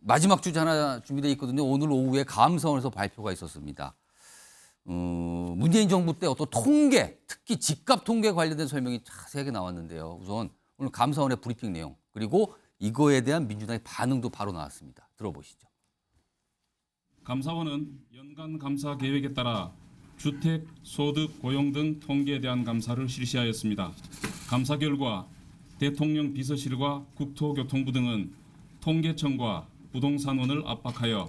마지막 주제 하나 준비되어 있거든요. 오늘 오후에 감사원에서 발표가 있었습니다. 문재인 정부 때 어떤 통계, 특히 집값 통계 관련된 설명이 자세하게 나왔는데요. 우선 오늘 감사원의 브리핑 내용, 그리고 이거에 대한 민주당의 반응도 바로 나왔습니다. 들어보시죠. 감사원은 연간 감사 계획에 따라 주택, 소득, 고용 등 통계에 대한 감사를 실시하였습니다. 감사 결과 대통령 비서실과 국토교통부 등은 통계청과 부동산원을 압박하여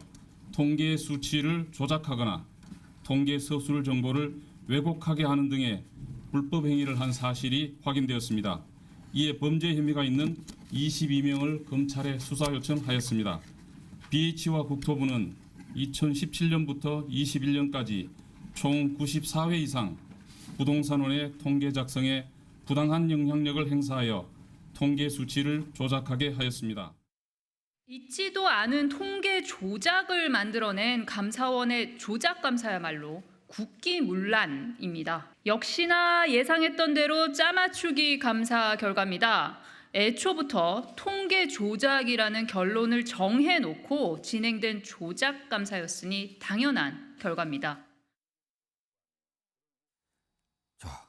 통계 수치를 조작하거나 통계 서술 정보를 왜곡하게 하는 등의 불법 행위를 한 사실이 확인되었습니다. 이에 범죄 혐의가 있는 22명을 검찰에 수사 요청하였습니다. BH와 국토부는 2017년부터 21년까지 총 94회 이상 부동산원의 통계 작성에 부당한 영향력을 행사하여 통계 수치를 조작하게 하였습니다. 있지도 않은 통계 조작을 만들어낸 감사원의 조작 감사야말로 국기문란입니다. 역시나 예상했던 대로 짜맞추기 감사 결과입니다. 애초부터 통계 조작이라는 결론을 정해놓고 진행된 조작 감사였으니 당연한 결과입니다. 자,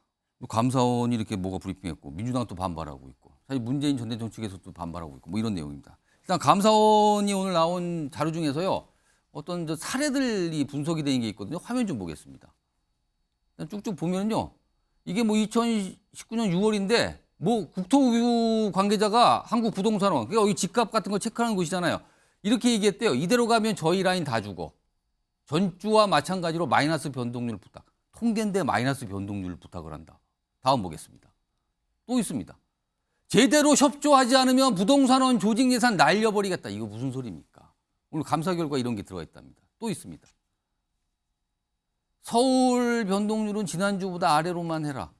감사원이 이렇게 뭐가 브리핑했고 민주당은 또 반발하고 있고 사실 문재인 전 대통령 측에서도 반발하고 있고 뭐 이런 내용입니다. 일단 감사원이 오늘 나온 자료 중에서요. 어떤 저 사례들이 분석이 된 게 있거든요. 화면 좀 보겠습니다. 쭉쭉 보면요. 이게 뭐 2019년 6월인데 뭐 국토부 관계자가 한국부동산원, 그러니까 여기 집값 같은 거 체크하는 곳이잖아요. 이렇게 얘기했대요. 이대로 가면 저희 라인 다 죽어. 전주와 마찬가지로 마이너스 변동률 부탁. 통계인데 마이너스 변동률 부탁을 한다. 다음 보겠습니다. 또 있습니다. 제대로 협조하지 않으면 부동산원 조직 예산 날려버리겠다. 이거 무슨 소리입니까? 오늘 감사 결과 이런 게 들어가 있답니다. 또 있습니다. 서울 변동률은 지난주보다 아래로만 해라.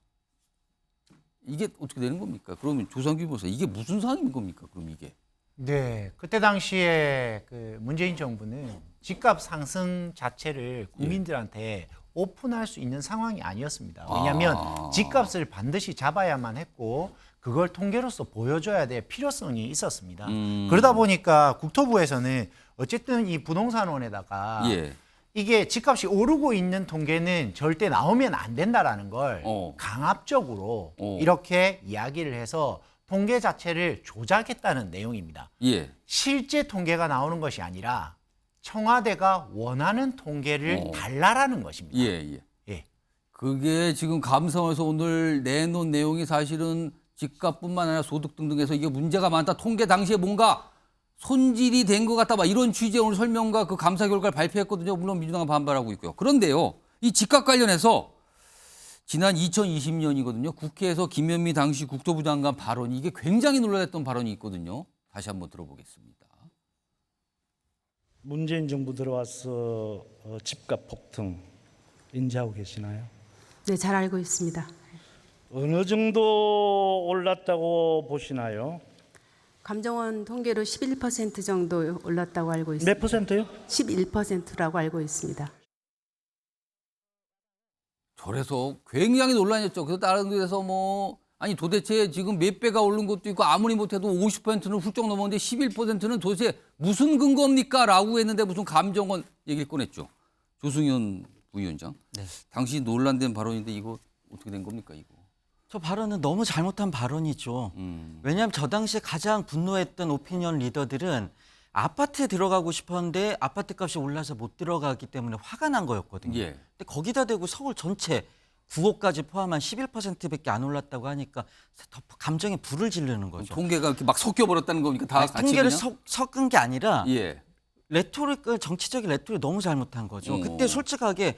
이게 어떻게 되는 겁니까? 그러면 조상규 변호사 이게 무슨 상황인 겁니까? 그럼 이게. 네, 그때 당시에 그 문재인 정부는 집값 상승 자체를 국민들한테 오픈할 수 있는 상황이 아니었습니다. 왜냐하면 집값을 반드시 잡아야만 했고 그걸 통계로서 보여줘야 될 필요성이 있었습니다. 그러다 보니까 국토부에서는 어쨌든 이 부동산원에다가 이게 집값이 오르고 있는 통계는 절대 나오면 안 된다라는 걸 강압적으로 이렇게 이야기를 해서 통계 자체를 조작했다는 내용입니다. 실제 통계가 나오는 것이 아니라 청와대가 원하는 통계를 달라라는 것입니다. 그게 지금 감사원에서 오늘 내놓은 내용이 사실은 집값뿐만 아니라 소득 등등해서 이게 문제가 많다. 통계 당시에 뭔가 손질이 된 것 같다. 막 이런 취지의 오늘 설명과 그 감사 결과를 발표했거든요. 물론 민주당은 반발하고 있고요. 그런데요. 이 집값 관련해서 지난 2020년이거든요. 국회에서 김현미 당시 국토부 장관 발언이 이게 굉장히 논란했던 발언이 있거든요. 다시 한번 들어보겠습니다. 문재인 정부 들어와서 집값 폭등 인지하고 계시나요? 네, 잘 알고 있습니다. 어느 정도 올랐다고 보시나요? 감정원 통계로 11% 정도 올랐다고 알고 있습니다. 몇 퍼센트요? 11%라고 알고 있습니다. 저래서 굉장히 논란이었죠. 그래서 다른 데서 뭐 아니 도대체 지금 몇 배가 오른 것도 있고 아무리 못해도 50%는 훌쩍 넘었는데 11%는 도대체 무슨 근거입니까? 라고 했는데 무슨 감정원 얘기를 꺼냈죠. 조승현 부위원장. 네. 당시 논란된 발언인데 이거 어떻게 된 겁니까 이거? 저 발언은 너무 잘못한 발언이죠. 왜냐하면 저 당시에 가장 분노했던 오피니언 리더들은 아파트에 들어가고 싶었는데 아파트 값이 올라서 못 들어가기 때문에 화가 난 거였거든요. 근데 거기다 대고 서울 전체 9호까지 포함한 11%밖에 안 올랐다고 하니까 더 감정에 불을 지르는 거죠. 통계가 이렇게 막 섞여버렸다는 겁니까? 다 같이 통계를 그냥? 섞은 게 아니라 레토릭을 정치적인 레토릭 너무 잘못한 거죠. 그때 솔직하게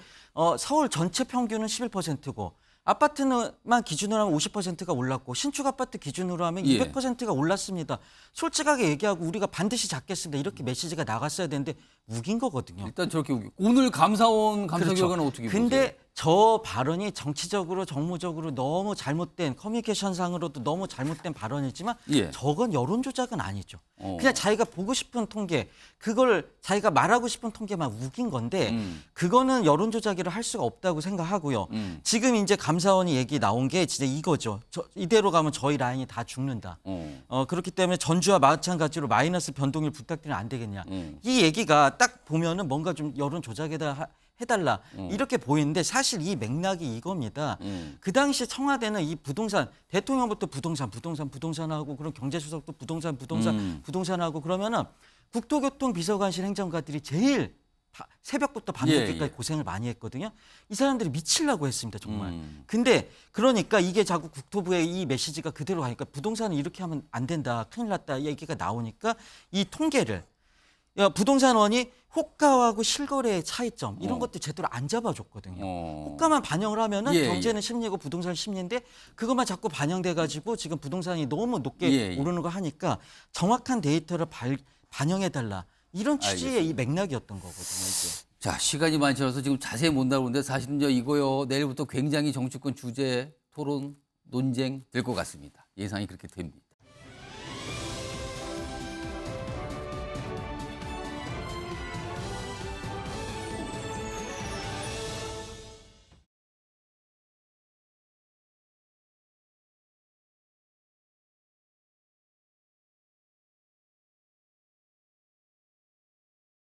서울 전체 평균은 11%고 아파트만 기준으로 하면 50%가 올랐고 신축 아파트 기준으로 하면 200%가 올랐습니다. 솔직하게 얘기하고 우리가 반드시 잡겠습니다. 이렇게 메시지가 나갔어야 되는데 우긴 거거든요. 일단 저렇게 오늘 감사원 감사 그렇죠. 결과는 어떻게 보세요? 근데 저 발언이 정치적으로 정무적으로 너무 잘못된 커뮤니케이션상으로도 너무 잘못된 발언이지만 예. 저건 여론 조작은 아니죠. 어. 그냥 자기가 보고 싶은 통계, 그걸 자기가 말하고 싶은 통계만 우긴 건데 그거는 여론 조작이라 할 수가 없다고 생각하고요. 지금 이제 감사원이 얘기 나온 게 진짜 이거죠. 이대로 가면 저희 라인이 다 죽는다. 그렇기 때문에 전주와 마찬가지로 마이너스 변동률 부탁드리면 안 되겠냐. 이 얘기가 딱 보면은 뭔가 좀 여론 조작에다 해달라 이렇게 보이는데 사실 이 맥락이 이겁니다. 그 당시 청와대는 이 부동산 대통령부터 부동산하고 그런 경제수석도 부동산하고 그러면은 국토교통 비서관실 행정관들이 제일 새벽부터 밤늦게까지 예. 고생을 많이 했거든요. 이 사람들이 미치려고 했습니다, 정말. 근데 그러니까 이게 자꾸 국토부의 이 메시지가 그대로 가니까 부동산은 이렇게 하면 안 된다, 큰일 났다 이 얘기가 나오니까 이 통계를 부동산원이 호가하고 실거래의 차이점 이런 것도 제대로 안 잡아줬거든요. 호가만 반영을 하면은 예, 경제는 심리고 부동산 심리인데 그것만 자꾸 반영돼 가지고 지금 부동산이 너무 높게 예, 예. 오르는 거 하니까 정확한 데이터를 반영해 달라 이런 취지의 알겠습니다. 이 맥락이었던 거거든요. 이게. 자, 시간이 많지 않아서 지금 자세히 못 다루는데 사실은 이거요. 내일부터 굉장히 정치권 주제, 토론, 논쟁 될 것 같습니다. 예상이 그렇게 됩니다.